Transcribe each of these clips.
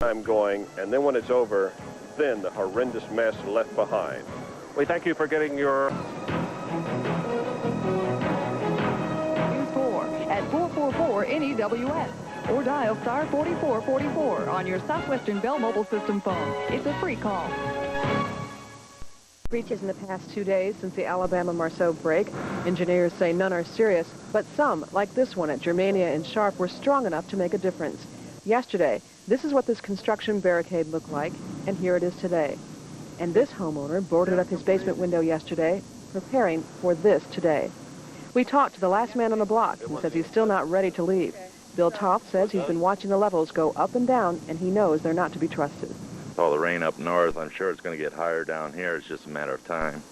time going, and then when it's over, then the horrendous mess left behind. We thank you for getting your... News 4 at 444-NEWS or dial star 4444 on your Southwestern Bell mobile system phone. It's a free call. Breaches in the past 2 days since the Alabama-Marceau break. Engineers say none are serious, but some, like this one at Germania and Sharp, were strong enough to make a difference. Yesterday, this is what this construction barricade looked like, and here it is today. And this homeowner boarded up his basement window yesterday, preparing for this today. We talked to the last man on the block, who says he's still not ready to leave. Bill Toft says he's been watching the levels go up and down, and he knows they're not to be trusted. With all the rain up north, I'm sure it's going to get higher down here. It's just a matter of time.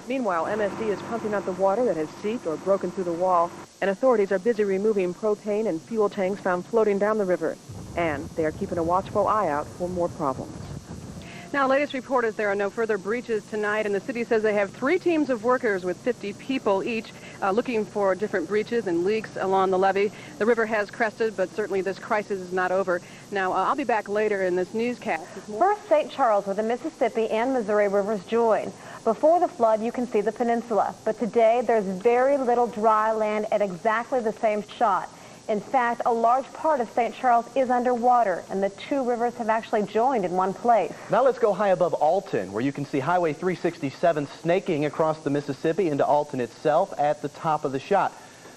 Meanwhile, MSD is pumping out the water that has seeped or broken through the wall, and authorities are busy removing propane and fuel tanks found floating down the river. And they are keeping a watchful eye out for more problems. Now, latest report is there are no further breaches tonight, and the city says they have 3 teams of workers with 50 people each looking for different breaches and leaks along the levee. The river has crested, but certainly this crisis is not over. Now, I'll be back later in this newscast. First, St. Charles, where the Mississippi and Missouri rivers join. Before the flood, you can see the peninsula, but today there's very little dry land at exactly the same shot. In fact, a large part of St. Charles is underwater, and the 2 rivers have actually joined in one place. Now let's go high above Alton, where you can see Highway 367 snaking across the Mississippi into Alton itself at the top of the shot.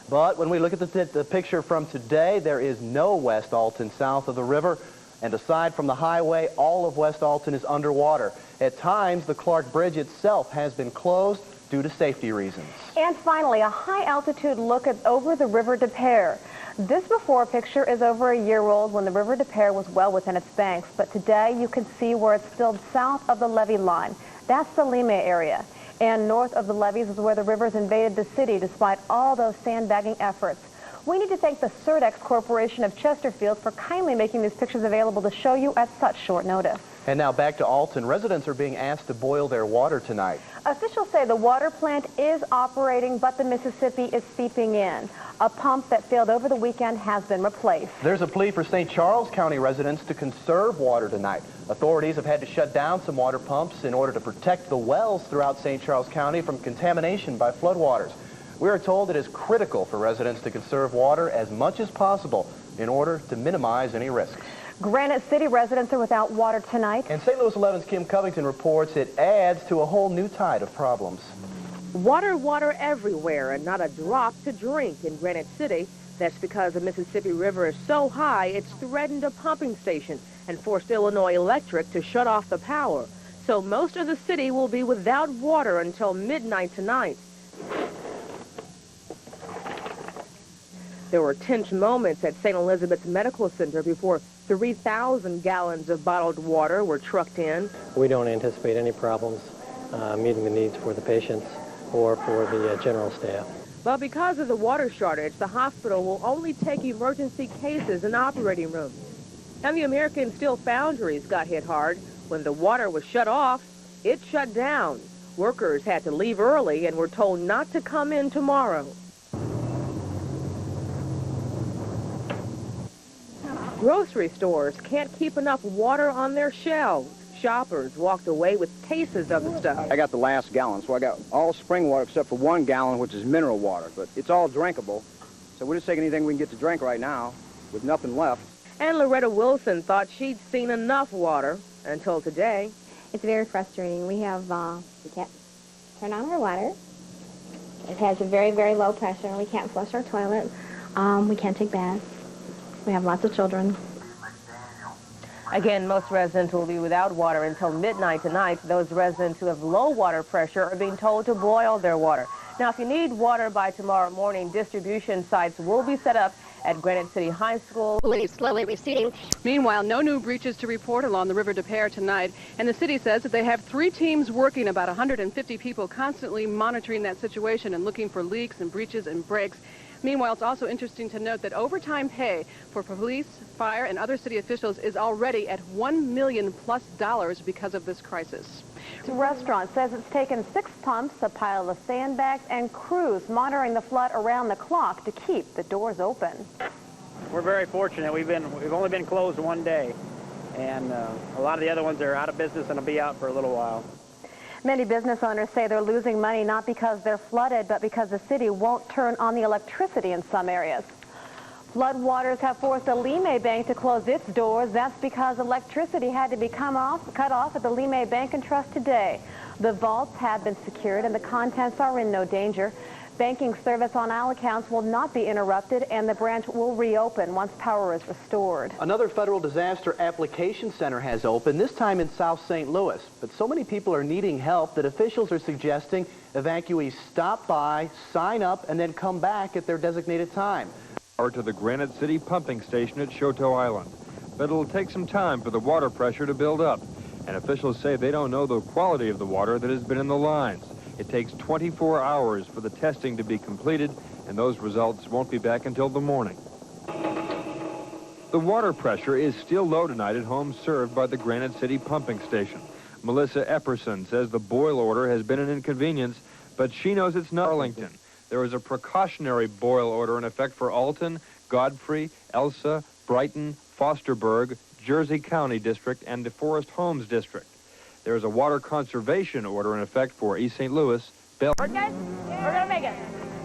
But when we look at the picture from today, there is no West Alton south of the river, and aside from the highway, all of West Alton is underwater. At times, the Clark Bridge itself has been closed due to safety reasons. And finally, a high-altitude look over the River Des Peres. This before picture is over a year old when the River Des Peres was well within its banks, but today you can see where it's filled south of the levee line. That's the Lima area. And north of the levees is where the rivers invaded the city despite all those sandbagging efforts. We need to thank the Surdex Corporation of Chesterfield for kindly making these pictures available to show you at such short notice. And now back to Alton. Residents are being asked to boil their water tonight. Officials say the water plant is operating, but the Mississippi is seeping in. A pump that failed over the weekend has been replaced. There's a plea for St. Charles County residents to conserve water tonight. Authorities have had to shut down some water pumps in order to protect the wells throughout St. Charles County from contamination by floodwaters. We are told it is critical for residents to conserve water as much as possible in order to minimize any risks. Granite City residents are without water tonight. And St. Louis 11's Kim Covington reports it adds to a whole new tide of problems. Water everywhere and not a drop to drink in Granite City. That's because the Mississippi River is so high it's threatened a pumping station and forced Illinois Electric to shut off the power. So most of the city will be without water until midnight tonight. There were tense moments at St. Elizabeth's Medical Center before 3,000 gallons of bottled water were trucked in. We don't anticipate any problems meeting the needs for the patients or for the general staff. But because of the water shortage, the hospital will only take emergency cases in operating rooms. And the American Steel Foundries got hit hard. When the water was shut off, it shut down. Workers had to leave early and were told not to come in tomorrow. Grocery stores can't keep enough water on their shelves. Shoppers walked away with cases of the stuff. I got the last gallon, so I got all spring water except for 1 gallon, which is mineral water, but it's all drinkable. So we'll just take anything we can get to drink right now with nothing left. And Loretta Wilson thought she'd seen enough water until today. It's very frustrating. We can't turn on our water. It has a very, very low pressure. We can't flush our toilet. We can't take baths. We have lots of children. Again, most residents will be without water until midnight tonight. Those residents who have low water pressure are being told to boil their water. Now, if you need water by tomorrow morning, distribution sites will be set up at Granite City High School. Slowly receding. Meanwhile, no new breaches to report along the River Des Peres tonight. And the city says that they have 3 teams working, about 150 people constantly monitoring that situation and looking for leaks and breaches and breaks. Meanwhile, it's also interesting to note that overtime pay for police, fire, and other city officials is already at $1 million+ because of this crisis. The restaurant says it's taken 6 pumps, a pile of sandbags, and crews monitoring the flood around the clock to keep the doors open. We're very fortunate. We've only been closed one day, and a lot of the other ones are out of business and will be out for a little while. Many business owners say they're losing money not because they're flooded, but because the city won't turn on the electricity in some areas. Floodwaters have forced the Lime Bank to close its doors. That's because electricity had to be cut off at the Lime Bank and Trust today. The vaults have been secured and the contents are in no danger. Banking service on all accounts will not be interrupted, and the branch will reopen once power is restored. Another federal disaster application center has opened, this time in South St. Louis. But so many people are needing help that officials are suggesting evacuees stop by, sign up, and then come back at their designated time. To the Granite City pumping station at Choteau Island. But it'll take some time for the water pressure to build up. And officials say they don't know the quality of the water that has been in the lines. It takes 24 hours for the testing to be completed, and those results won't be back until the morning. The water pressure is still low tonight at homes served by the Granite City pumping station. Melissa Epperson says the boil order has been an inconvenience, but she knows it's not Arlington. There is a precautionary boil order in effect for Alton, Godfrey, Elsa, Brighton, Fosterburg, Jersey County District, and DeForest Homes District. There is a water conservation order in effect for East St. Louis, Bell. We're good. We're going to make it.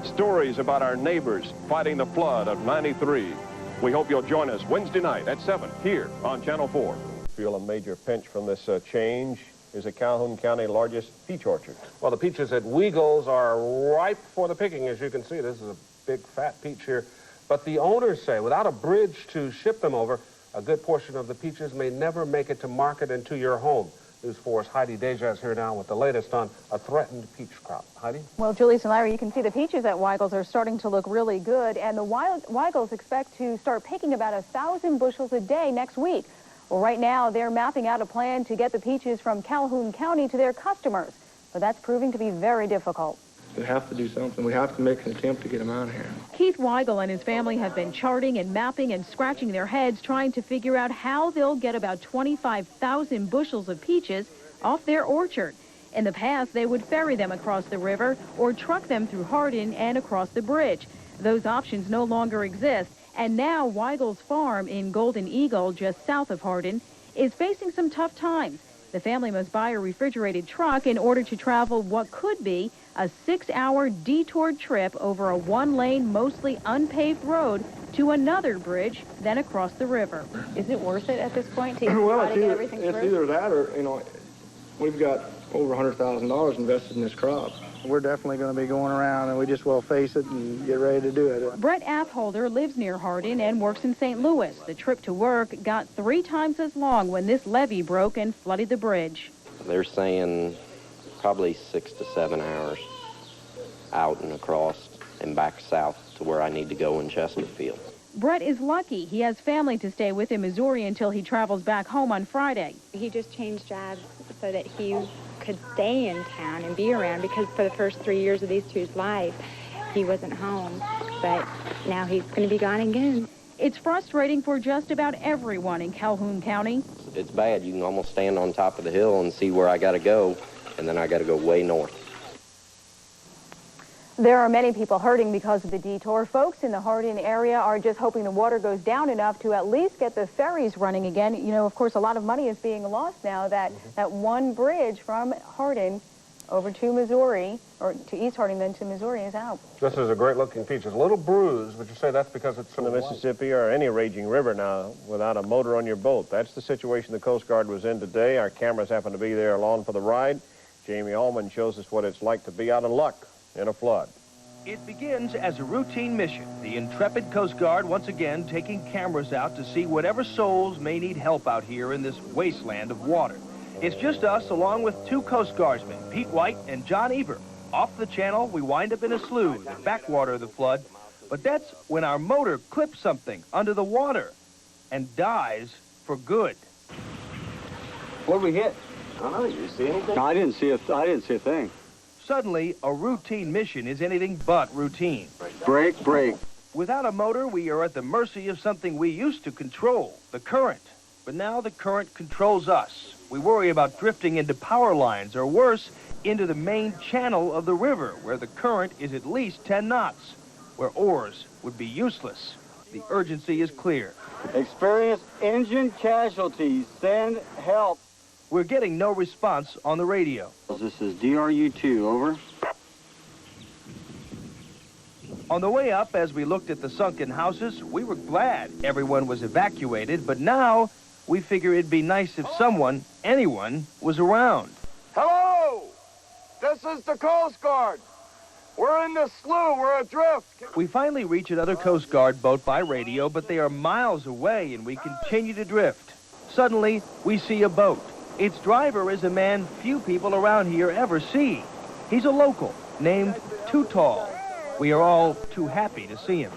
Stories about our neighbors fighting the flood of '93. We hope you'll join us Wednesday night at 7 here on Channel 4. Feel a major pinch from this change. Is it Calhoun County's largest peach orchard? Well, the peaches at Weagle's are ripe for the picking, as you can see. This is a big, fat peach here. But the owners say without a bridge to ship them over, a good portion of the peaches may never make it to market and to your home. News 4's Heidi Deja is here now with the latest on a threatened peach crop. Heidi? Well, Julius and Larry, you can see the peaches at Weigel's are starting to look really good, and the Weigel's expect to start picking about 1,000 bushels a day next week. Well, right now, they're mapping out a plan to get the peaches from Calhoun County to their customers, but that's proving to be very difficult. We have to do something. We have to make an attempt to get them out of here. Keith Weigel and his family have been charting and mapping and scratching their heads trying to figure out how they'll get about 25,000 bushels of peaches off their orchard. In the past, they would ferry them across the river or truck them through Hardin and across the bridge. Those options no longer exist, and now Weigel's farm in Golden Eagle, just south of Hardin, is facing some tough times. The family must buy a refrigerated truck in order to travel what could be a 6-hour detoured trip over a one-lane, mostly unpaved road to another bridge, then across the river. Is it worth it at this point to well, get everything through? It's either that or, you know, we've got over $100,000 invested in this crop. We're definitely going to be going around, and we just will face it and get ready to do it. Brett Afholder lives near Hardin and works in St. Louis. The trip to work got 3 times as long when this levee broke and flooded the bridge. They're saying probably 6 to 7 hours out and across and back south to where I need to go in Chesterfield. Brett is lucky. He has family to stay with in Missouri until he travels back home on Friday. He just changed jobs so that he could stay in town and be around, because for the first 3 years of these two's life, he wasn't home. But now he's going to be gone again. It's frustrating for just about everyone in Calhoun County. It's bad. You can almost stand on top of the hill and see where I got to go, and then I got to go way north. There are many people hurting because of the detour. Folks in the Hardin area are just hoping the water goes down enough to at least get the ferries running again. You know, of course, a lot of money is being lost now that one bridge from Hardin over to Missouri, or to East Hardin, then to Missouri, is out. This is a great-looking peach. It's a little bruised, but you say that's because it's so in the Mississippi or any raging river now without a motor on your boat. That's the situation the Coast Guard was in today. Our cameras happen to be there along for the ride. Jamie Allman shows us what it's like to be out of luck in a flood. It begins as a routine mission. The intrepid Coast Guard once again taking cameras out to see whatever souls may need help out here in this wasteland of water. It's just us along with 2 Coast Guardsmen, Pete White and John Eber. Off the channel, we wind up in a slough, the backwater of the flood. But that's when our motor clips something under the water and dies for good. What did we hit? I don't know. Did you see anything? No, I didn't see a thing. Suddenly, a routine mission is anything but routine. Brake, brake. Without a motor, we are at the mercy of something we used to control, the current. But now the current controls us. We worry about drifting into power lines, or worse, into the main channel of the river, where the current is at least 10 knots, where oars would be useless. The urgency is clear. Experienced engine casualties. Send help. We're getting no response on the radio. This is DRU-2, over. On the way up, as we looked at the sunken houses, we were glad everyone was evacuated, but now we figure it'd be nice if someone, anyone, was around. Hello! This is the Coast Guard. We're in the slough. We're adrift. We finally reach another Coast Guard boat by radio, but they are miles away and we continue to drift. Suddenly, we see a boat. Its driver is a man few people around here ever see. He's a local named Too Tall. We are all too happy to see him.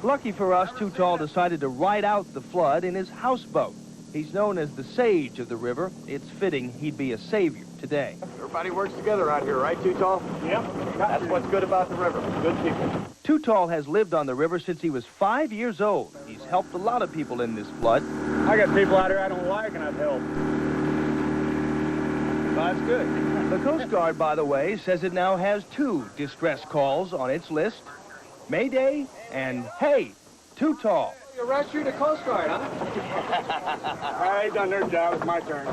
Lucky for us, Too Tall decided to ride out the flood in his houseboat. He's known as the sage of the river. It's fitting he'd be a savior today. Everybody works together out here, right, Too Tall? Yep. That's what's good about the river. Good people. Too Tall has lived on the river since he was 5 years old. He's helped a lot of people in this flood. I got people out here I don't like, and I've helped. That's good. The Coast Guard, by the way, says it now has 2 distress calls on its list. Mayday and Hey, Too Tall. You rescued the Coast Guard, huh? All right, done their job. It's my turn.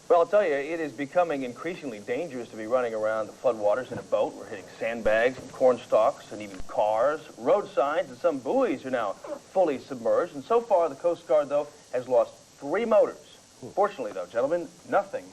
Well, I'll tell you, it is becoming increasingly dangerous to be running around the floodwaters in a boat. We're hitting sandbags and corn stalks and even cars. Road signs and some buoys are now fully submerged. And so far, the Coast Guard, though, has lost 3 motors. Fortunately, though, gentlemen, nothing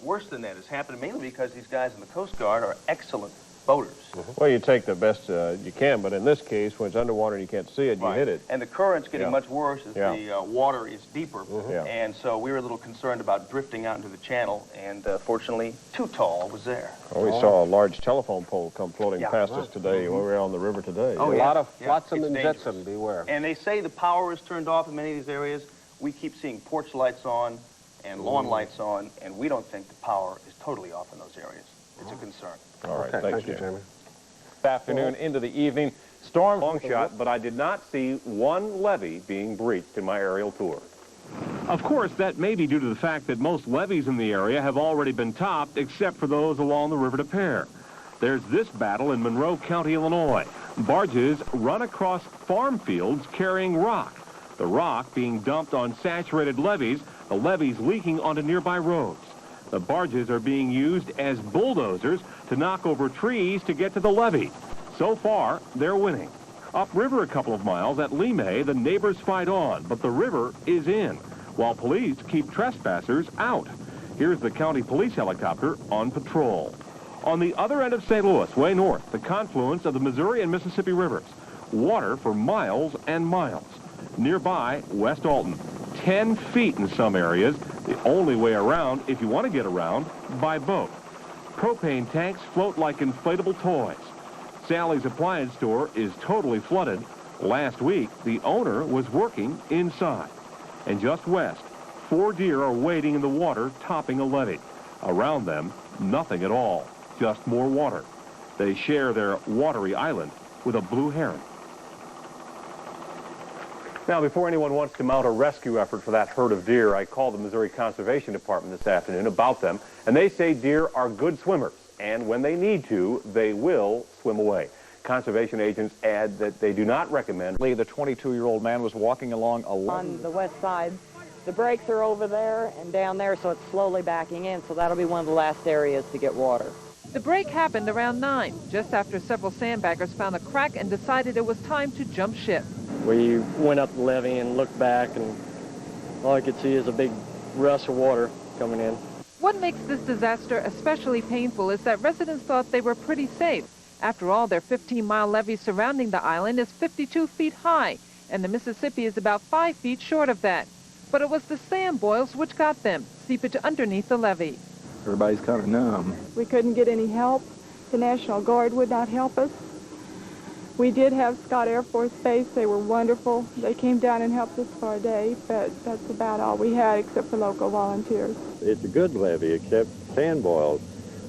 worse than that has happened, mainly because these guys in the Coast Guard are excellent boaters. Well, you take the best you can, but in this case, when it's underwater and you can't see it, you hit it. And the current's getting much worse as the water is deeper. And so we were a little concerned about drifting out into the channel, and fortunately, Too Tall was there. Well, we saw a large telephone pole come floating past us today when we were on the river today. Oh, A lot of flotsam It's and dangerous. jetsam, beware. And they say the power is turned off in many of these areas. We keep seeing porch lights on and lawn lights on, and we don't think the power is totally off in those areas. It's a concern. All right, Okay, thanks, thank you, Jamie. This afternoon into the evening, storm long shot, but I did not see one levee being breached in my aerial tour. Of course, that may be due to the fact that most levees in the area have already been topped, except for those along the River Des Peres. There's this battle in Monroe County, Illinois. Barges run across farm fields carrying rock. The rock being dumped on saturated levees, the levees leaking onto nearby roads. The barges are being used as bulldozers to knock over trees to get to the levee. So far, they're winning. Upriver a couple of miles at Limay, the neighbors fight on, but the river is in, while police keep trespassers out. Here's the county police helicopter on patrol. On the other end of St. Louis, way north, the confluence of the Missouri and Mississippi rivers. Water for miles and miles. Nearby, West Alton. 10 feet in some areas. The only way around, if you want to get around, by boat. Propane tanks float like inflatable toys. Sally's appliance store is totally flooded. Last week, the owner was working inside. And just west, 4 deer are wading in the water, topping a levee. Around them, nothing at all, just more water. They share their watery island with a blue heron. Now, before anyone wants to mount a rescue effort for that herd of deer, I called the Missouri Conservation Department this afternoon about them, and they say deer are good swimmers, and when they need to, they will swim away. Conservation agents add that they do not recommend. The 22-year-old man was walking along on the west side. The brakes are over there and down there, so it's slowly backing in, so that'll be one of the last areas to get water. The break happened around 9, just after several sandbaggers found a crack and decided it was time to jump ship. We went up the levee and looked back, and all I could see is a big rush of water coming in. What makes this disaster especially painful is that residents thought they were pretty safe. After all, their 15-mile levee surrounding the island is 52 feet high, and the Mississippi is about 5 feet short of that. But it was the sand boils which got them, seepage underneath the levee. Everybody's kind of numb. We couldn't get any help. The National Guard would not help us. We did have Scott Air Force Base. They were wonderful. They came down and helped us for a day, but that's about all we had except for local volunteers. It's a good levee except sand boils.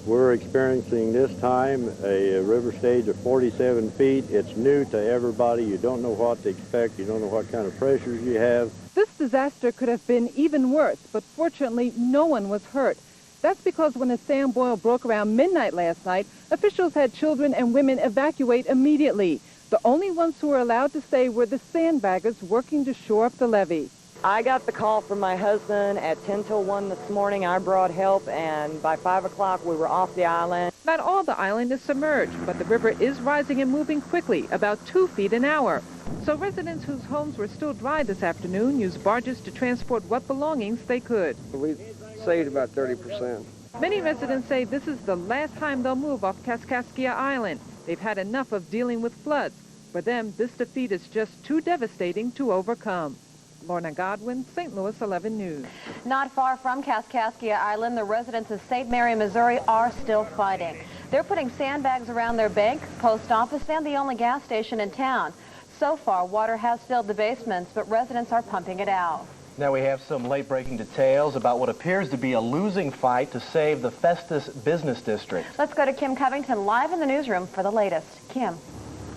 We're experiencing this time a river stage of 47 feet. It's new to everybody. You don't know what to expect. You don't know what kind of pressures you have. This disaster could have been even worse, but fortunately no one was hurt. That's because when a sand boil broke around midnight last night, officials had children and women evacuate immediately. The only ones who were allowed to stay were the sandbaggers working to shore up the levee. I got the call from my husband at 10 till 1 this morning. I brought help, and by 5 o'clock we were off the island. Not all the island is submerged, but the river is rising and moving quickly, about 2 feet an hour. So residents whose homes were still dry this afternoon used barges to transport what belongings they could. We saved about 30%. Many residents say this is the last time they'll move off Kaskaskia Island. They've had enough of dealing with floods. For them, this defeat is just too devastating to overcome. Lorna Godwin, St. Louis 11 News. Not far from Kaskaskia Island, the residents of St. Mary, Missouri are still fighting. They're putting sandbags around their bank, post office, and the only gas station in town. So far, water has filled the basements, but residents are pumping it out. Now we have some late-breaking details about what appears to be a losing fight to save the Festus Business District. Let's go to Kim Covington live in the newsroom for the latest. Kim.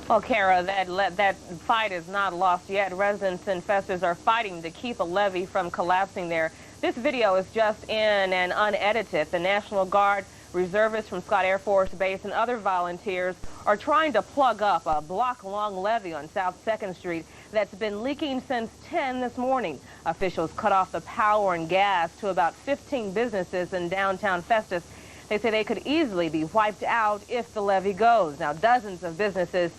Well, Kara, that fight is not lost yet. Residents in Festus are fighting to keep a levee from collapsing there. This video is just in and unedited. The National Guard, reservists from Scott Air Force Base, and other volunteers are trying to plug up a block-long levee on South 2nd Street that's been leaking since 10 this morning. Officials cut off the power and gas to about 15 businesses in downtown Festus. They say they could easily be wiped out if the levee goes. Now, dozens of businesses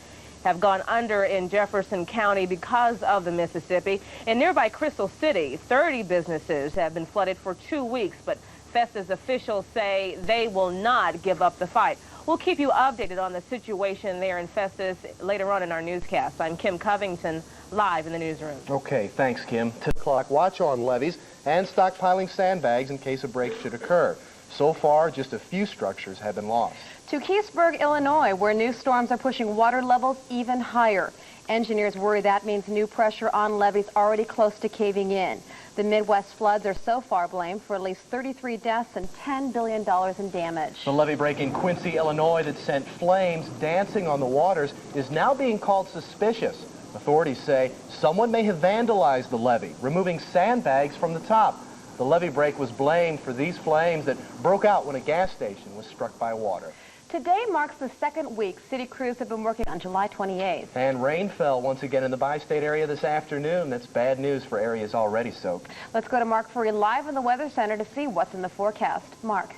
have gone under in Jefferson County because of the Mississippi. In nearby Crystal City, 30 businesses have been flooded for 2 weeks, but Festus officials say they will not give up the fight. We'll keep you updated on the situation there in Festus later on in our newscast. I'm Kim Covington, live in the newsroom. Okay, thanks, Kim. 10 o'clock, watch on levees and stockpiling sandbags in case a break should occur. So far, just a few structures have been lost. To Keithsburg, Illinois, where new storms are pushing water levels even higher. Engineers worry that means new pressure on levees already close to caving in. The Midwest floods are so far blamed for at least 33 deaths and $10 billion in damage. The levee break in Quincy, Illinois that sent flames dancing on the waters is now being called suspicious. Authorities say someone may have vandalized the levee, removing sandbags from the top. The levee break was blamed for these flames that broke out when a gas station was struck by water. Today marks the second week city crews have been working on July 28th. And rain fell once again in the bi-state area this afternoon. That's bad news for areas already soaked. Let's go to Mark Furry live in the Weather Center to see what's in the forecast. Mark.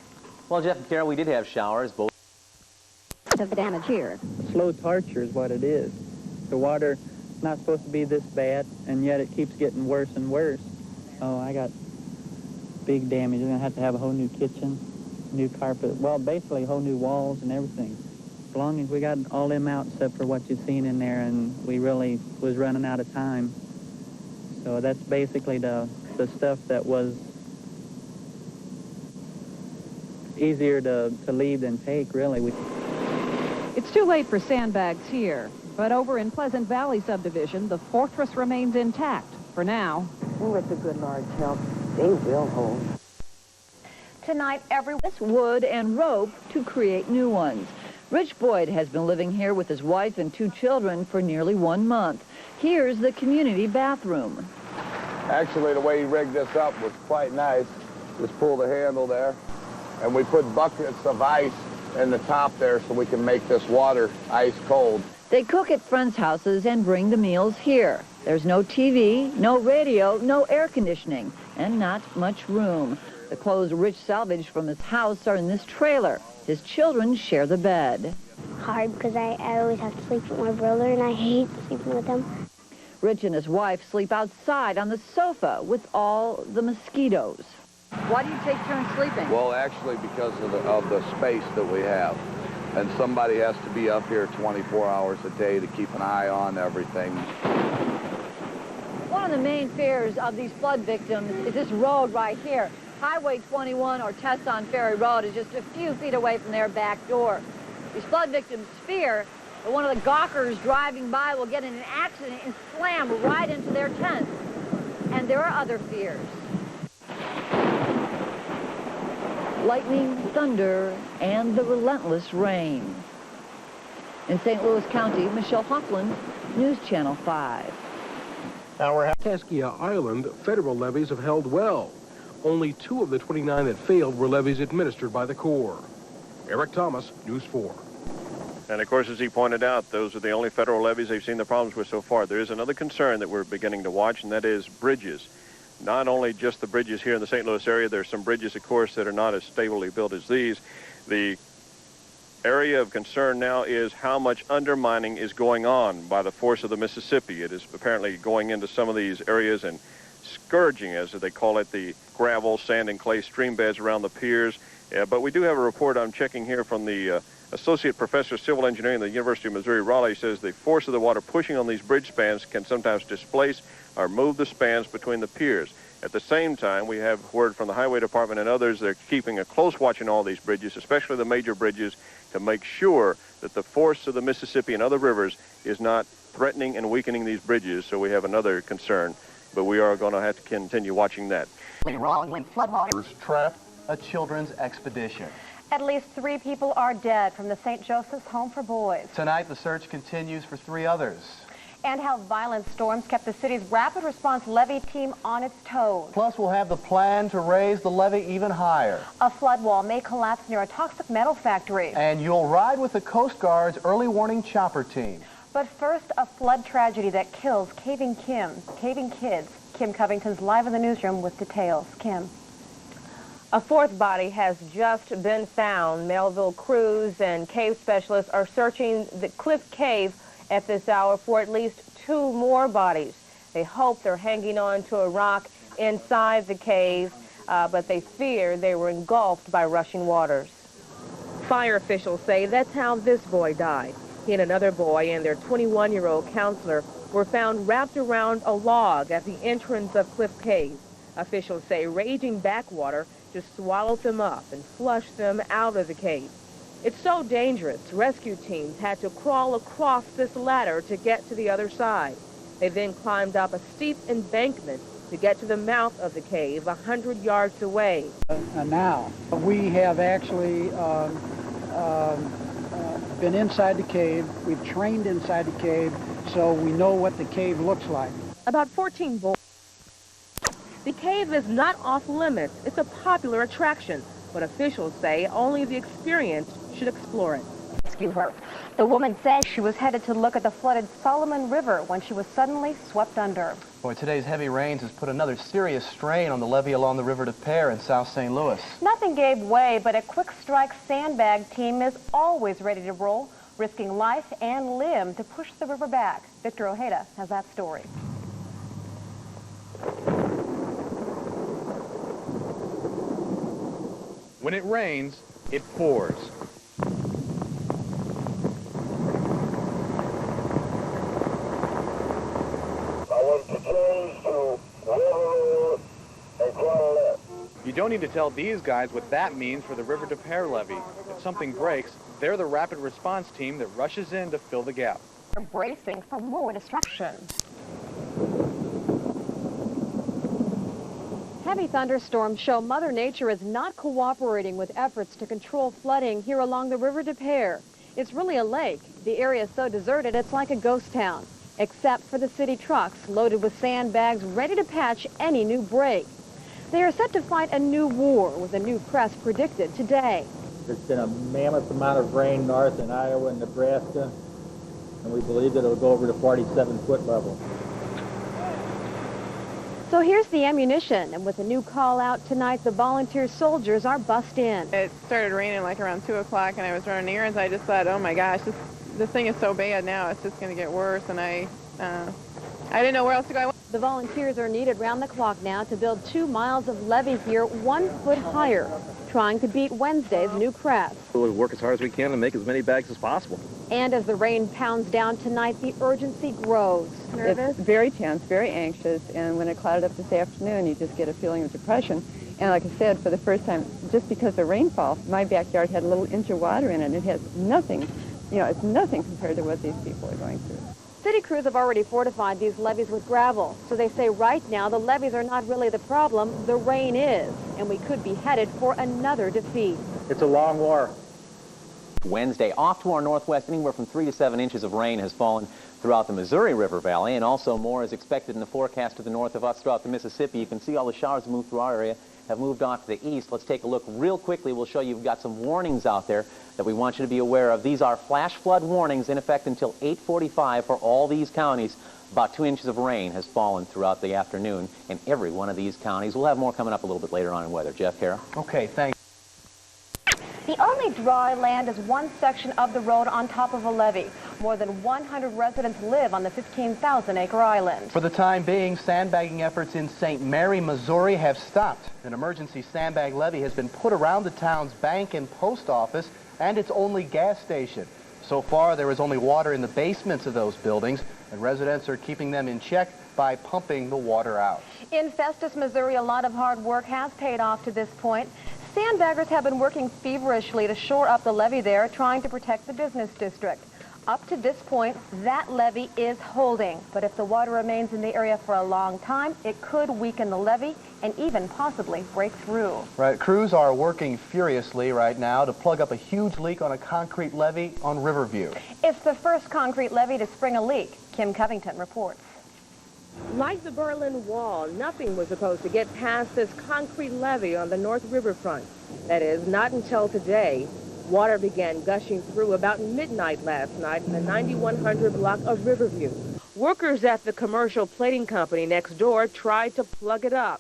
Well, Jeff and Carol, we did have showers, both of the damage here. Slow torture is what it is. The water is not supposed to be this bad, and yet it keeps getting worse and worse. Oh, I got big damage. We're going to have a whole new kitchen, new carpet, well, basically whole new walls and everything. As long as we got all them out except for what you've seen in there, and we really was running out of time. So that's basically the stuff that was easier to leave than take, really. It's too late for sandbags here, but over in Pleasant Valley subdivision, the fortress remains intact for now. With the good Lord's help, they will hold. Tonight, wood and rope to create new ones. Rich Boyd has been living here with his wife and 2 children for nearly 1 month. Here's the community bathroom. Actually, the way he rigged this up was quite nice. Just pull the handle there, and we put buckets of ice in the top there so we can make this water ice cold. They cook at friends' houses and bring the meals here. There's no TV, no radio, no air conditioning, and not much room. The clothes Rich salvaged from his house are in this trailer. His children share the bed. Hard because I always have to sleep with my brother, and I hate sleeping with him. Rich and his wife sleep outside on the sofa with all the mosquitoes. Why do you take turns sleeping? Well, actually, because of the space that we have. And somebody has to be up here 24 hours a day to keep an eye on everything. One of the main fears of these flood victims is this road right here. Highway 21 or Tesson Ferry Road is just a few feet away from their back door. These flood victims fear that one of the gawkers driving by will get in an accident and slam right into their tent. And there are other fears. Lightning, thunder, and the relentless rain. In St. Louis County, Michelle Hoffland, News Channel 5. Now we're at Kaskaskia Island. Federal levees have held well. Only 2 of the 29 that failed were levees administered by the Corps. Eric Thomas, News 4. And of course, as he pointed out, those are the only federal levees they've seen the problems with so far. There is another concern that we're beginning to watch, and that is bridges. Not only just the bridges here in the St. Louis area, there's some bridges, of course, that are not as stably built as these. The area of concern now is how much undermining is going on by the force of the Mississippi. It is apparently going into some of these areas and scourging, as they call it, the gravel, sand, and clay stream beds around the piers. But we do have a report I'm checking here from the Associate Professor of Civil Engineering at the University of Missouri-Raleigh. Says the force of the water pushing on these bridge spans can sometimes displace or move the spans between the piers. At the same time, we have word from the Highway Department and others. They're keeping a close watch on all these bridges, especially the major bridges, to make sure that the force of the Mississippi and other rivers is not threatening and weakening these bridges. So we have another concern, but we are going to have to continue watching that. Floodwaters trapped a children's expedition. At least 3 people are dead from the St. Joseph's Home for Boys. Tonight, the search continues for 3 others. And how violent storms kept the city's rapid response levee team on its toes. Plus, we'll have the plan to raise the levee even higher. A flood wall may collapse near a toxic metal factory. And you'll ride with the Coast Guard's early warning chopper team. But first, a flood tragedy that kills caving kids. Kim Covington's live in the newsroom with details. Kim. A 4th body has just been found. Melville crews and cave specialists are searching the Cliff Cave at this hour for at least 2 more bodies. They hope they're hanging on to a rock inside the cave, but they fear they were engulfed by rushing waters. Fire officials say that's how this boy died. He and another boy and their 21-year-old counselor were found wrapped around a log at the entrance of Cliff Cave. Officials say raging backwater just swallowed them up and flushed them out of the cave. It's so dangerous, rescue teams had to crawl across this ladder to get to the other side. They then climbed up a steep embankment to get to the mouth of the cave 100 yards away. Now, we have actually been inside the cave. We've trained inside the cave, so we know what the cave looks like. About 14 boys. The cave is not off limits. It's a popular attraction, but officials say only the experienced should explore it. Rescue her. The woman said she was headed to look at the flooded Solomon River when she was suddenly swept under. Boy, today's heavy rains has put another serious strain on the levee along the River des Peres in South St. Louis. Nothing gave way, but a quick strike sandbag team is always ready to roll, risking life and limb to push the river back. Victor Ojeda has that story. When it rains, it pours. You don't need to tell these guys what that means for the River des Peres levee. If something breaks, they're the rapid response team that rushes in to fill the gap. They're bracing for more destruction. Heavy thunderstorms show Mother Nature is not cooperating with efforts to control flooding here along the River des Peres. It's really a lake. The area is so deserted it's like a ghost town, except for the city trucks loaded with sandbags ready to patch any new break. They are set to fight a new war with a new crest predicted today. There's been a mammoth amount of rain north in Iowa and Nebraska, and we believe that it'll go over to 47-foot level. So here's the ammunition, and with a new call out tonight, the volunteer soldiers are bussed in. It started raining like around 2 o'clock, and I was running errands. I just thought, oh my gosh, this thing is so bad now, it's just going to get worse, and I didn't know where else to go. The volunteers are needed round the clock now to build 2 miles of levee here 1 foot higher, trying to beat Wednesday's new crest. We'll work as hard as we can and make as many bags as possible. And as the rain pounds down tonight, the urgency grows. Nervous? It's very tense, very anxious, and when it clouded up this afternoon, you just get a feeling of depression. And like I said, for the first time, just because of the rainfall, my backyard had a little inch of water in it. It has nothing, it's nothing compared to what these people are going through. City crews have already fortified these levees with gravel, so they say right now the levees are not really the problem, the rain is, and we could be headed for another defeat. It's a long war. Wednesday, off to our northwest, anywhere from 3 to 7 inches of rain has fallen throughout the Missouri River Valley, and also more is expected in the forecast to the north of us throughout the Mississippi. You can see all the showers that move through our area have moved off to the east. Let's take a look real quickly. We'll show you we've got some warnings out there that we want you to be aware of. These are flash flood warnings in effect until 8:45 for all these counties. About 2 inches of rain has fallen throughout the afternoon in every one of these counties. We'll have more coming up a little bit later on in weather. Jeff, Kara? Okay, thanks. The only dry land is one section of the road on top of a levee. More than 100 residents live on the 15,000-acre island. For the time being, sandbagging efforts in St. Mary, Missouri have stopped. An emergency sandbag levee has been put around the town's bank and post office and its only gas station. So far, there is only water in the basements of those buildings, and residents are keeping them in check by pumping the water out. In Festus, Missouri, a lot of hard work has paid off to this point. Sandbaggers have been working feverishly to shore up the levee there, trying to protect the business district. Up to this point, that levee is holding, but if the water remains in the area for a long time, it could weaken the levee and even possibly break through. Right, crews are working furiously right now to plug up a huge leak on a concrete levee on Riverview. It's the first concrete levee to spring a leak. Kim Covington reports. Like the Berlin Wall, nothing was supposed to get past this concrete levee on the North Riverfront. That is, not until today. Water began gushing through about midnight last night in the 9100 block of Riverview. Workers at the commercial plating company next door tried to plug it up.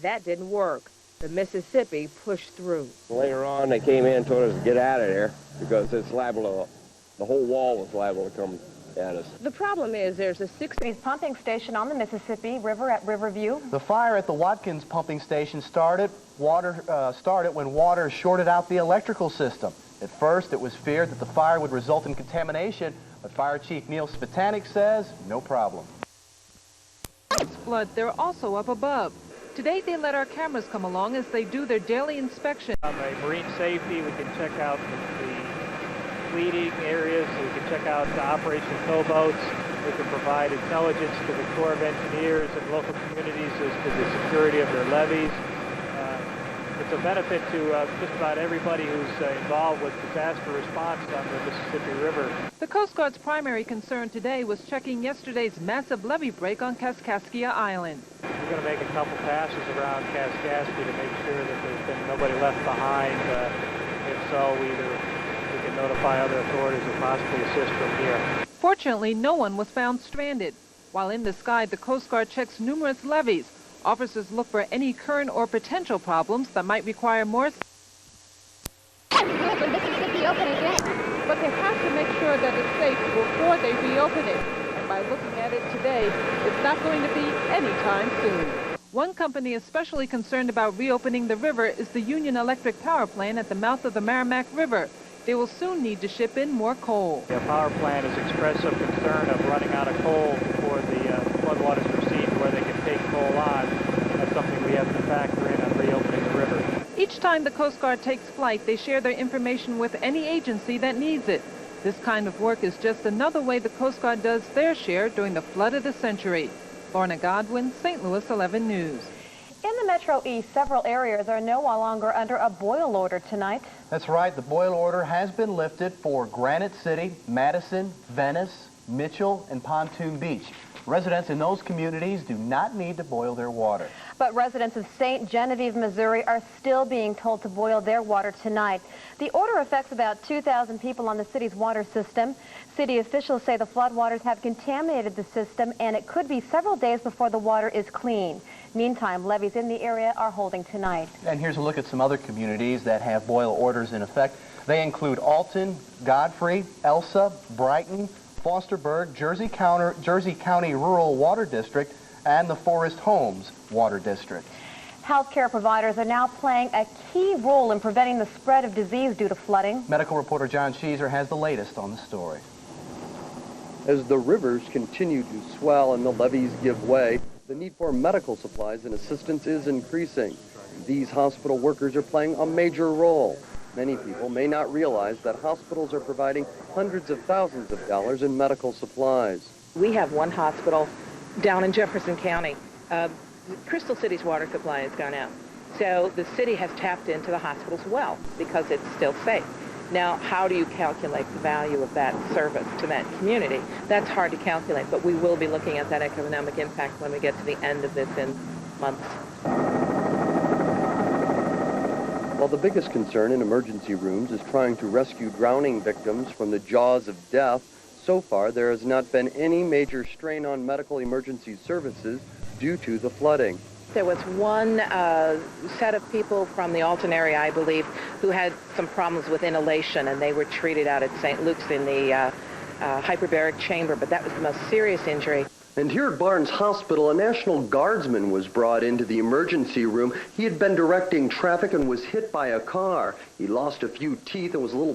That didn't work. The Mississippi pushed through. Later on, they came in and told us to get out of there because it's liable to, the whole wall was liable to come at us. The problem is there's a 60s pumping station on the Mississippi River at Riverview. The fire at the Watkins pumping station started when water shorted out the electrical system. At first, it was feared that the fire would result in contamination, but Fire Chief Neil Spitanik says no problem. Flood, they're also up above. Today, they let our cameras come along as they do their daily inspection. On the marine safety, we can check out the fleeting areas, so we can check out the operation towboats. We can provide intelligence to the Corps of Engineers and local communities as to the security of their levees. It's a benefit to just about everybody who's involved with disaster response on the Mississippi River. The Coast Guard's primary concern today was checking yesterday's massive levee break on Kaskaskia Island. We're going to make a couple passes around Kaskaskia to make sure that there's been nobody left behind. If so, we can notify other authorities or possibly assist from here. Fortunately, no one was found stranded. While in the sky, the Coast Guard checks numerous levees. Officers look for any current or potential problems that might require more. But they have to make sure that it's safe before they reopen it. And by looking at it today, it's not going to be anytime soon. One company especially concerned about reopening the river is the Union Electric Power Plant at the mouth of the Merrimack River. They will soon need to ship in more coal. The power plant has expressed some concern of running out of coal before the floodwaters recede where they can take coal on. That's something we have to factor in on reopening the river. Each time the Coast Guard takes flight, they share their information with any agency that needs it. This kind of work is just another way the Coast Guard does their share during the flood of the century. Lorna Godwin, St. Louis 11 News. In the Metro East, several areas are no longer under a boil order tonight. That's right. The boil order has been lifted for Granite City, Madison, Venice, Mitchell, and Pontoon Beach. Residents in those communities do not need to boil their water. But residents of St. Genevieve, Missouri are still being told to boil their water tonight. The order affects about 2,000 people on the city's water system. City officials say the floodwaters have contaminated the system, and it could be several days before the water is clean. Meantime, levees in the area are holding tonight. And here's a look at some other communities that have boil orders in effect. They include Alton, Godfrey, Elsa, Brighton, Fosterburg, Jersey County Rural Water District, and the Forest Homes Water District. Healthcare providers are now playing a key role in preventing the spread of disease due to flooding. Medical reporter John Sheezer has the latest on the story. As the rivers continue to swell and the levees give way, the need for medical supplies and assistance is increasing. These hospital workers are playing a major role. Many people may not realize that hospitals are providing hundreds of thousands of dollars in medical supplies. We have one hospital down in Jefferson County. Crystal City's water supply has gone out. So the city has tapped into the hospital's well because it's still safe. Now, how do you calculate the value of that service to that community? That's hard to calculate, but we will be looking at that economic impact when we get to the end of this in months. While the biggest concern in emergency rooms is trying to rescue drowning victims from the jaws of death, so far there has not been any major strain on medical emergency services due to the flooding. There was one set of people from the Alton area, I believe, who had some problems with inhalation, and they were treated out at St. Luke's in the hyperbaric chamber, but that was the most serious injury. And here at Barnes Hospital, a National Guardsman was brought into the emergency room. He had been directing traffic and was hit by a car. He lost a few teeth and was a little